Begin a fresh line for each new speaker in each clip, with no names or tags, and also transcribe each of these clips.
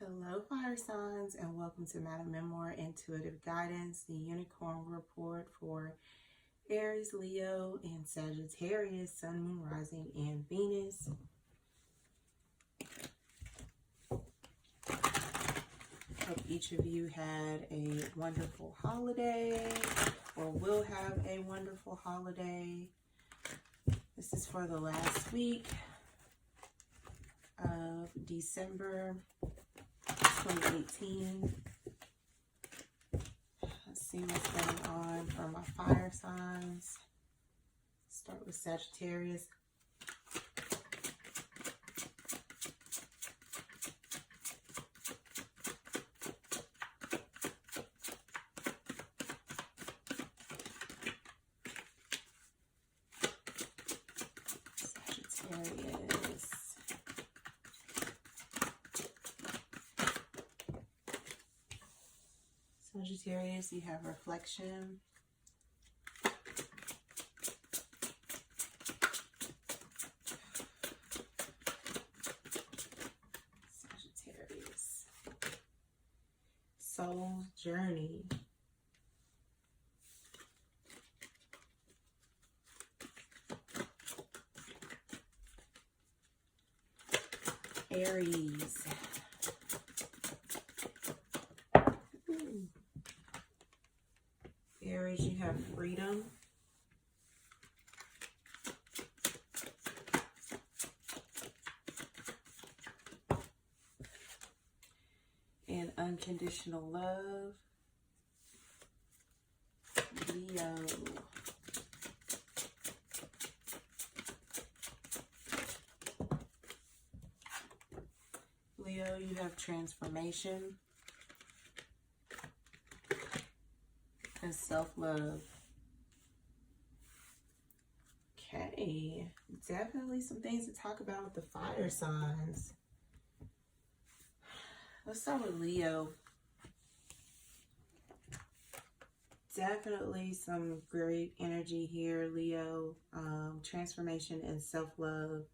Hello, fire signs, and welcome to Madam Memoir Intuitive Guidance, the Unicorn Report for Aries, Leo, and Sagittarius, Sun, Moon, Rising, and Venus. Hope each of you had a wonderful holiday or will have a wonderful holiday. This is for the last week of December 2018. Let's see what's going on for my fire signs. Start with Sagittarius. Sagittarius, you have reflection. Sagittarius, soul's journey. Aries. Aries, you have freedom. And unconditional love. Leo. Leo, you have transformation and self-love. Okay, definitely some things to talk about with the fire signs. Let's start with Leo. Definitely some great energy here, Leo. Transformation and self-love.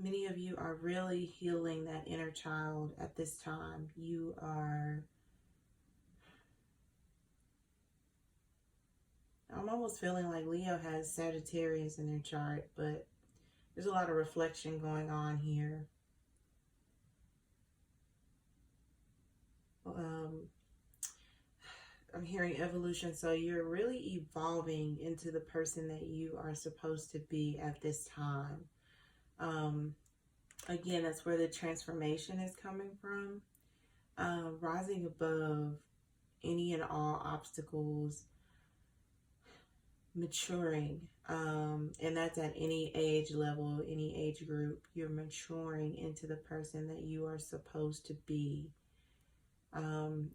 Many of you are really healing that inner child at this time. You are... I'm almost feeling like Leo has Sagittarius in their chart, but there's a lot of reflection going on here. I'm hearing evolution, so you're really evolving into the person that you are supposed to be at this time. Again, that's where the transformation is coming from. Rising above any and all obstacles, maturing, and that's at any age level, any age group. You're maturing into the person that you are supposed to be.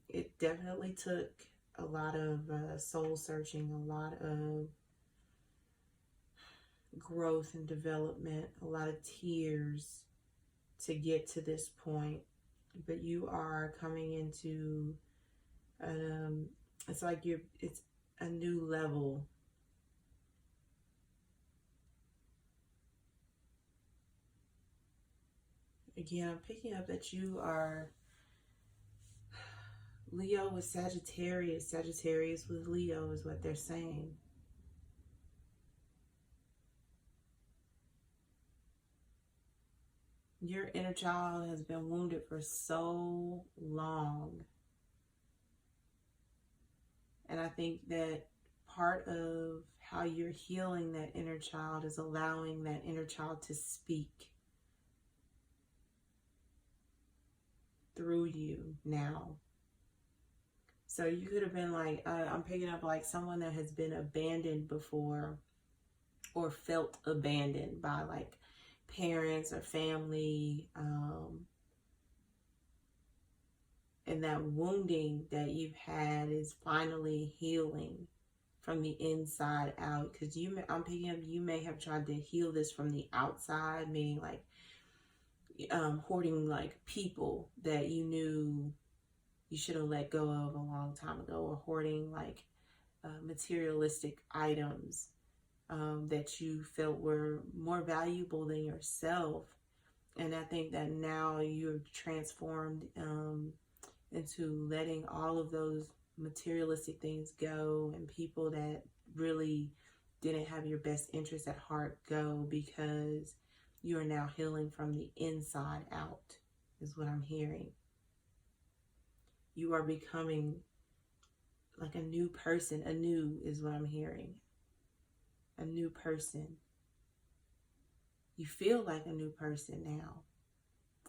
It definitely took a lot of soul searching, a lot of growth and development, a lot of tears to get to this point. But you are coming into it's like it's a new level. Again, I'm picking up that you are Leo with Sagittarius. Sagittarius with Leo is what they're saying. Your inner child has been wounded for so long. And I think that part of how you're healing that inner child is allowing that inner child to speak through you now. So you could have been like, I'm picking up like someone that has been abandoned before or felt abandoned by like parents or family. And that wounding that you've had is finally healing from the inside out. Because I'm picking up, you may have tried to heal this from the outside, meaning like hoarding like people that you knew you should have let go of a long time ago, or hoarding like materialistic items that you felt were more valuable than yourself, And I think that now you're transformed into letting all of those materialistic things go, and people that really didn't have your best interest at heart go, because you are now healing from the inside out, is what I'm hearing. You are becoming like a new person. Anew is what I'm hearing. A new person. You feel like a new person now,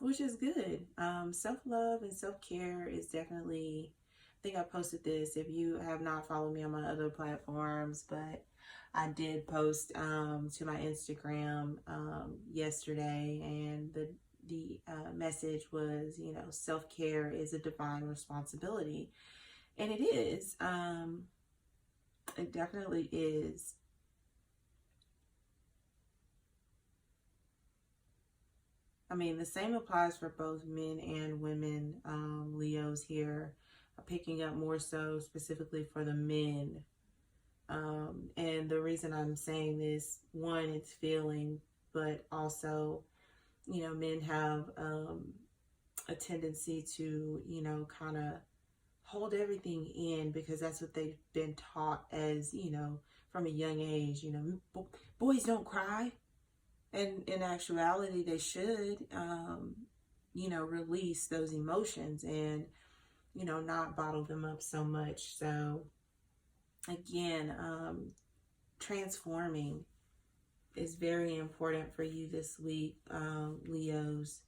which is good. Self-love and self-care is definitely, I think I posted this. If you have not followed me on my other platforms, but I did post to my Instagram yesterday, and the message was, you know, self-care is a divine responsibility. And it is. It definitely is. I mean, the same applies for both men and women. Leos here are picking up more so specifically for the men. And the reason I'm saying this, one, it's feeling, but also, you know, men have a tendency to, you know, kind of hold everything in, because that's what they've been taught as, you know, from a young age. You know, boys don't cry. And in actuality, they should, you know, release those emotions and, you know, not bottle them up so much. So, again, transforming is very important for you this week, Leos.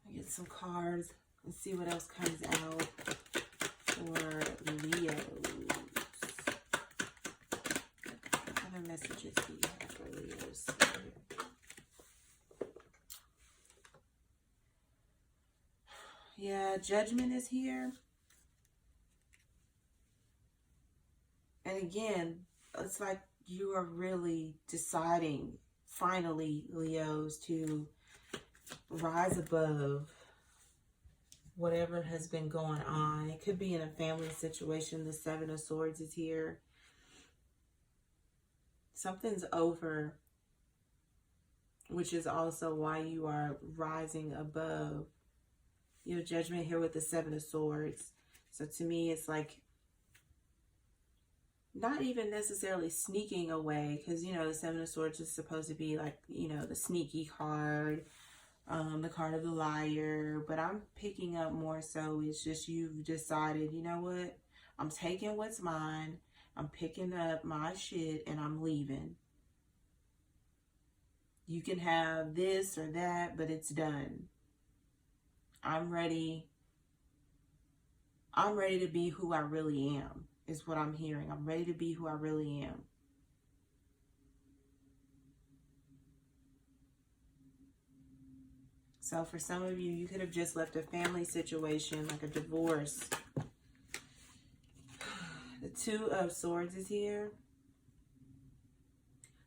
I'll get some cards and see what else comes out for Leos. What other messages do you have for Leos? Yeah, judgment is here. And again, it's like you are really deciding, finally, Leos, to rise above whatever has been going on. It could be in a family situation. The Seven of Swords is here. Something's over, which is also why you are rising above. You have judgment here with the Seven of Swords. So to me, it's like not even necessarily sneaking away, because, you know, the Seven of Swords is supposed to be like, you know, the sneaky card, the card of the liar. But I'm picking up more so it's just you've decided, you know what, I'm taking what's mine, I'm picking up my shit, and I'm leaving. You can have this or that, but it's done. I'm ready to be who I really am, is what I'm hearing. I'm ready to be who I really am. So for some of you, you could have just left a family situation, like a divorce. The Two of Swords is here.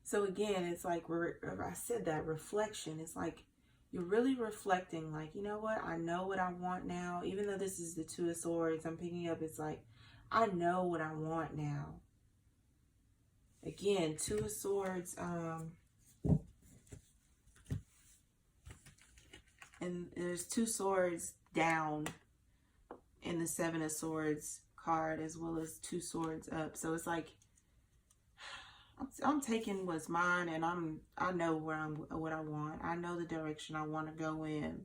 So again, it's like, I said that, reflection. It's like you're really reflecting, like, you know what? I know what I want now. Even though this is the Two of Swords, I'm picking up, it's like, I know what I want now. Again, Two of Swords, and there's two swords down in the Seven of Swords card, as well as two swords up. So it's like, I'm taking what's mine, and I know what I want. I know the direction I want to go in.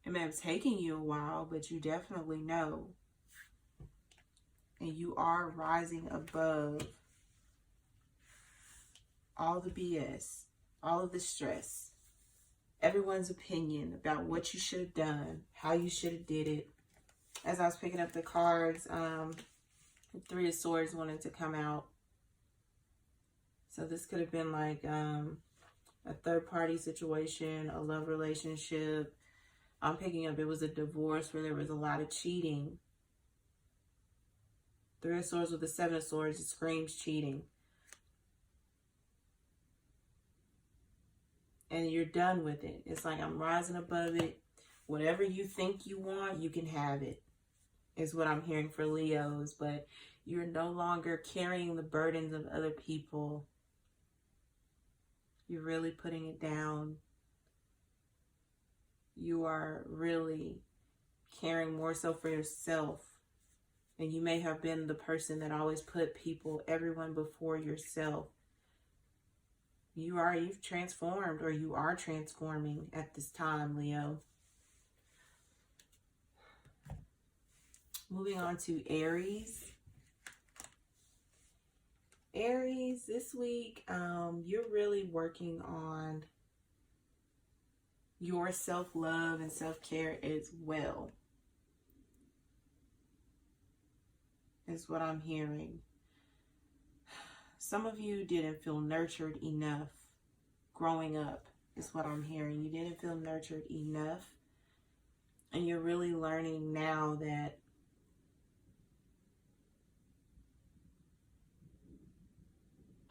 It may have taken you a while, but you definitely know. And you are rising above all the BS, all of the stress, everyone's opinion about what you should have done, how you should have did it. As I was picking up the cards, the Three of Swords wanted to come out. So this could have been like a third-party situation, a love relationship. I'm picking up it was a divorce where there was a lot of cheating. Three of Swords with the Seven of Swords, it screams cheating. And you're done with it. It's like, I'm rising above it. Whatever you think you want, you can have it, is what I'm hearing for Leos. But you're no longer carrying the burdens of other people. You're really putting it down. You are really caring more so for yourself. And you may have been the person that always put everyone before yourself. You've transformed, or you are transforming at this time, Leo. Moving on to Aries. Aries, this week, you're really working on your self-love and self-care as well, is what I'm hearing. Some of you didn't feel nurtured enough growing up, is what I'm hearing. You didn't feel nurtured enough. And you're really learning now that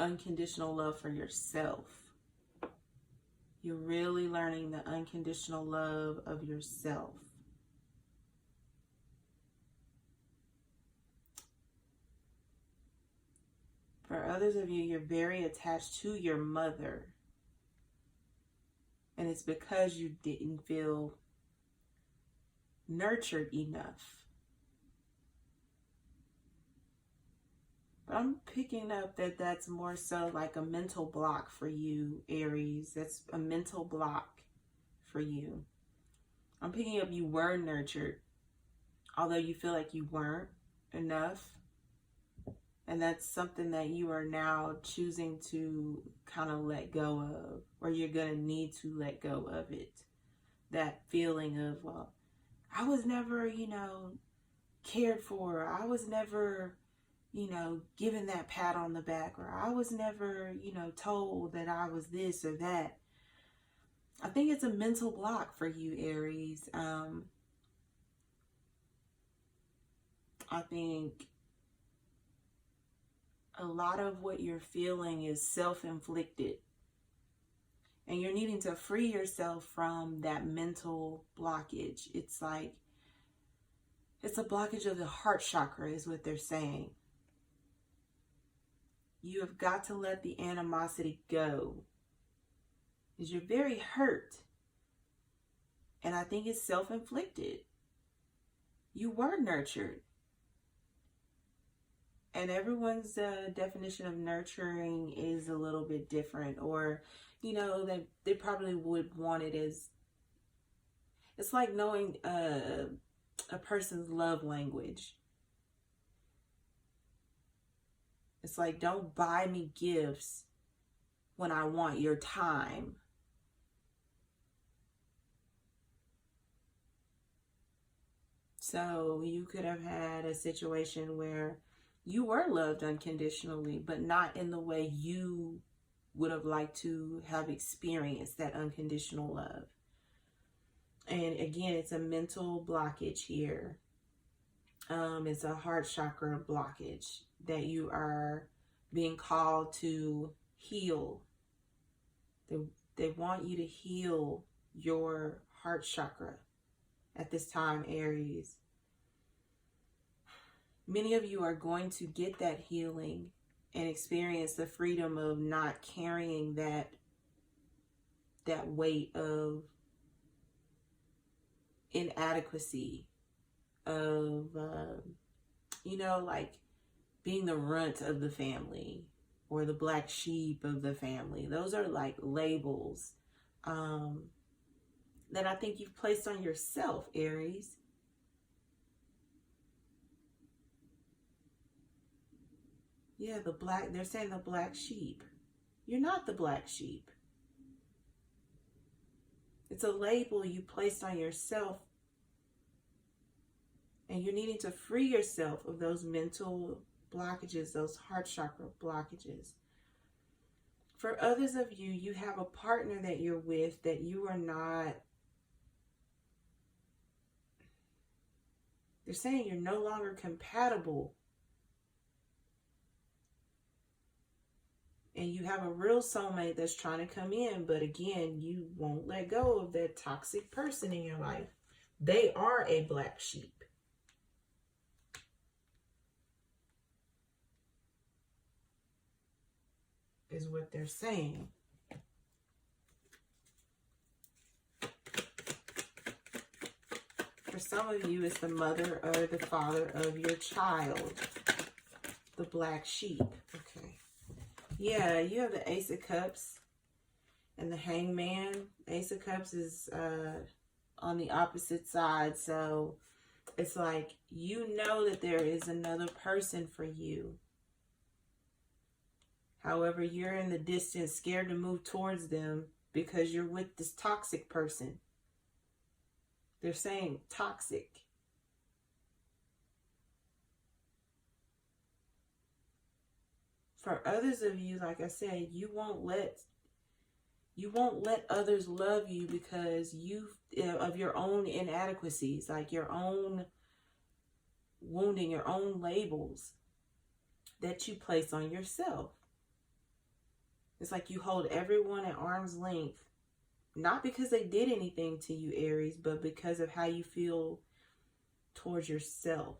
unconditional love for yourself. You're really learning the unconditional love of yourself. For others of you, you're very attached to your mother. And it's because you didn't feel nurtured enough. But I'm picking up that that's more so like a mental block for you, Aries. That's a mental block for you. I'm picking up you were nurtured, although you feel like you weren't enough. And that's something that you are now choosing to kind of let go of, or you're going to need to let go of it. That feeling of, well, I was never, cared for. I was never, given that pat on the back, or I was never, told that I was this or that. I think it's a mental block for you, Aries. I think a lot of what you're feeling is self-inflicted. And you're needing to free yourself from that mental blockage. It's like, it's a blockage of the heart chakra is what they're saying. You have got to let the animosity go. Because you're very hurt. And I think it's self-inflicted. You were nurtured. And everyone's definition of nurturing is a little bit different. Or, they probably would want it as, it's like knowing a person's love language. It's like, don't buy me gifts when I want your time. So you could have had a situation where you were loved unconditionally, but not in the way you would have liked to have experienced that unconditional love. And again, it's a mental blockage here. It's a heart chakra blockage that you are being called to heal. They want you to heal your heart chakra at this time, Aries. Many of you are going to get that healing and experience the freedom of not carrying that weight of inadequacy, of, like being the runt of the family or the black sheep of the family. Those are like labels that I think you've placed on yourself, Aries. Yeah, they're saying the black sheep. You're not the black sheep. It's a label you placed on yourself. And you're needing to free yourself of those mental blockages, those heart chakra blockages. For others of you, you have a partner that you're with that you are not. They're saying you're no longer compatible. And you have a real soulmate that's trying to come in, but again, you won't let go of that toxic person in your life. They are a black sheep. Is what they're saying. for some of you, it's the mother or the father of your child. The black sheep. Okay. Yeah, you have the Ace of Cups and the Hangman. Ace of Cups is on the opposite side. So it's like, you know that there is another person for you. However, you're in the distance, scared to move towards them because you're with this toxic person. They're saying toxic. For others of you, like I said, you won't let others love you because of your own inadequacies, like your own wounding, your own labels that you place on yourself. It's like you hold everyone at arm's length, not because they did anything to you, Aries, but because of how you feel towards yourself.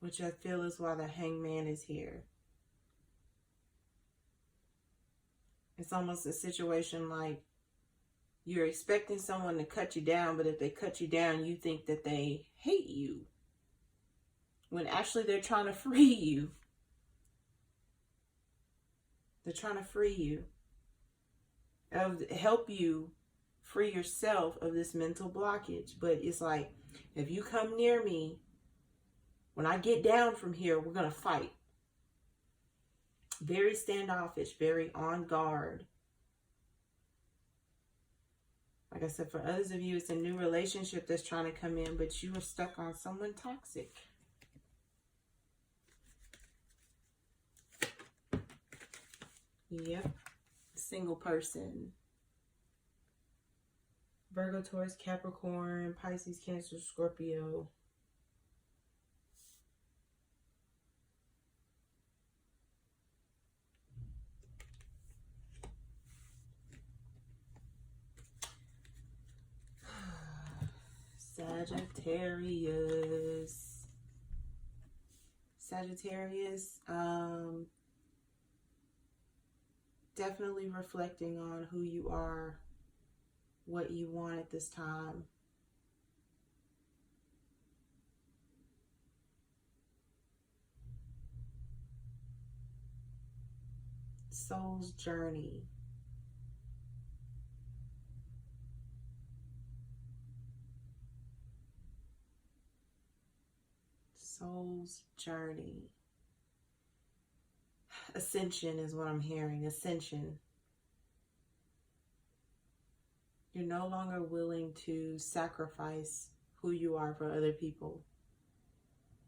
Which I feel is why the Hangman is here. It's almost a situation like you're expecting someone to cut you down, but if they cut you down, you think that they hate you. When actually they're trying to free you. They're trying to free you. Help you free yourself of this mental blockage. But it's like, if you come near me, when I get down from here, we're going to fight. Very standoffish, very on guard. Like I said, for others of you, it's a new relationship that's trying to come in, but you were stuck on someone toxic. Yep. Single person. Virgo, Taurus, Capricorn, Pisces, Cancer, Scorpio. Sagittarius. Sagittarius, definitely reflecting on who you are, what you want at this time. Soul's journey. Soul's journey. Ascension is what I'm hearing. Ascension. You're no longer willing to sacrifice who you are for other people.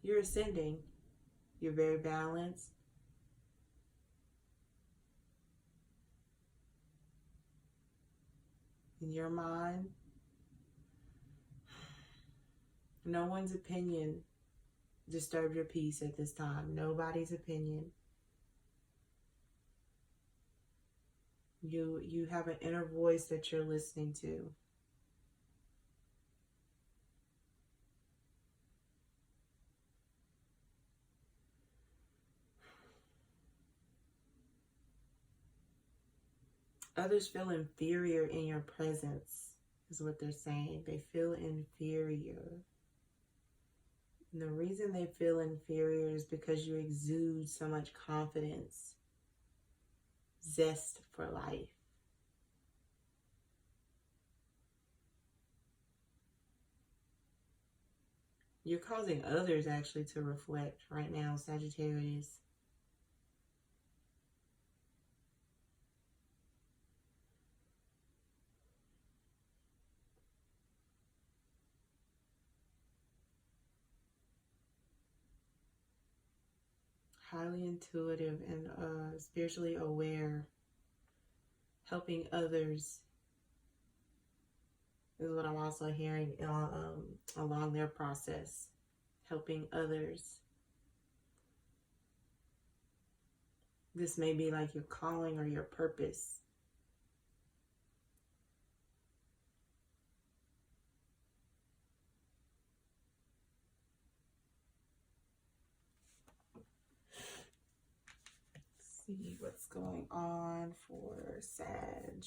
You're ascending. You're very balanced. In your mind, no one's opinion disturbs your peace at this time. Nobody's opinion. You have an inner voice that you're listening to. Others feel inferior in your presence, is what they're saying. They feel inferior. And the reason they feel inferior is because you exude so much confidence, zest for life. You're causing others actually to reflect right now, Sagittarius. Highly intuitive and spiritually aware. Helping others is what I'm also hearing along their process. Helping others. This may be like your calling or your purpose. Let's see what's going on for Sag.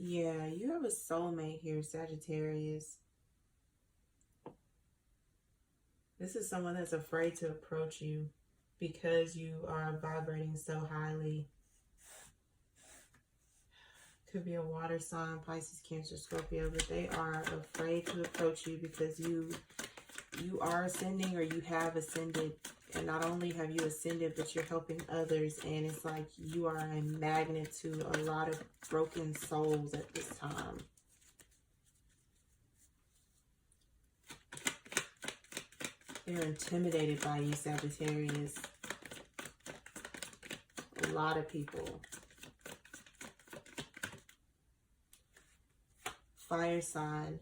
Yeah, you have a soulmate here, Sagittarius. This is someone that's afraid to approach you because you are vibrating so highly. Could be a water sign, Pisces, Cancer, Scorpio, but they are afraid to approach you because you are ascending, or you have ascended. And not only have you ascended, but you're helping others. And it's like you are a magnet to a lot of broken souls at this time. They're intimidated by you, Sagittarius. A lot of people. Fire sign,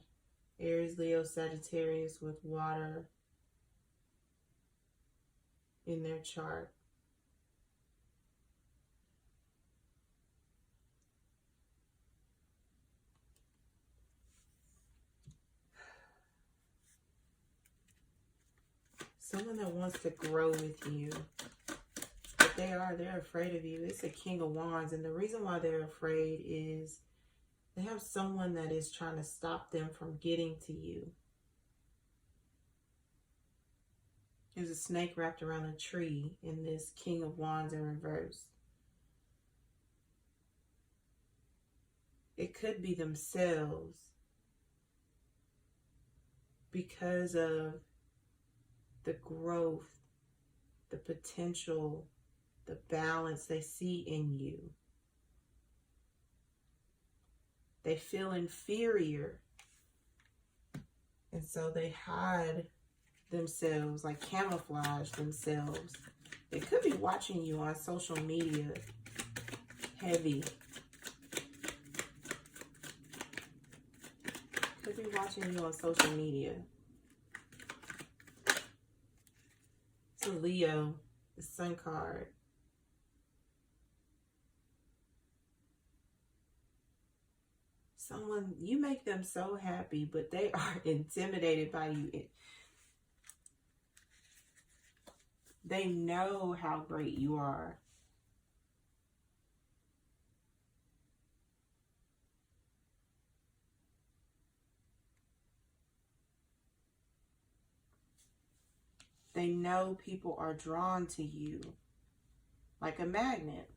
Aries, Leo, Sagittarius with water in their chart. Someone that wants to grow with you. But they're afraid of you. It's a King of Wands. And the reason why they're afraid is they have someone that is trying to stop them from getting to you. There's a snake wrapped around a tree in this King of Wands in reverse. It could be themselves because of the growth, the potential, the balance they see in you. They feel inferior, and so they hide themselves, like camouflage themselves. They could be watching you on social media heavy. Could be watching you on social media. It's a Leo, the Sun card. Someone, you make them so happy, but they are intimidated by you. They know how great you are. They know people are drawn to you like a magnet.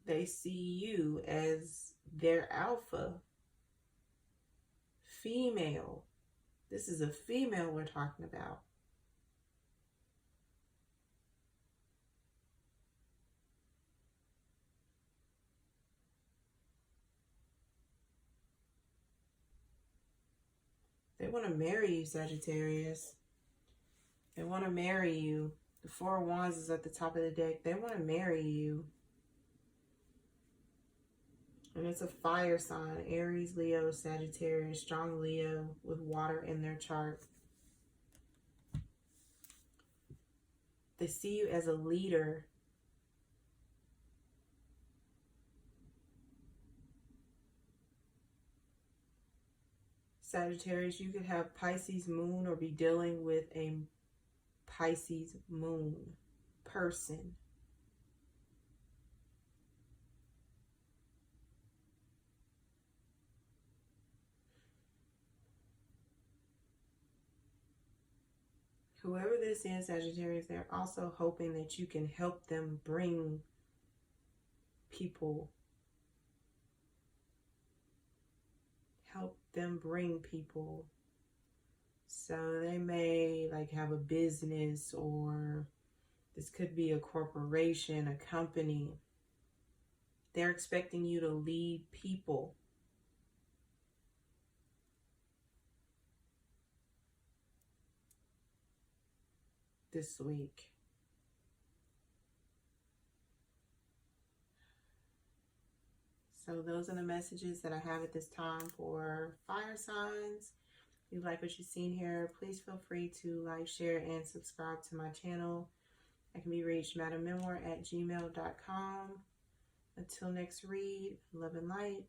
They see you as their alpha female. This is a female we're talking about. They want to marry you, Sagittarius. They want to marry you. The Four of Wands is at the top of the deck. They want to marry you. And it's a fire sign. Aries, Leo, Sagittarius. Strong Leo with water in their chart. They see you as a leader. Sagittarius, you could have Pisces moon or be dealing with a Pisces moon person. Whoever this is, Sagittarius, they're also hoping that you can help them bring people. Help them bring people. So they may like have a business, or this could be a corporation, a company. They're expecting you to lead people. This week. So those are the messages that I have at this time for fire signs. If you like what you've seen here, please feel free to like, share, and subscribe to my channel. I can be reached madammemoir@gmail.com. Until next read, love and light.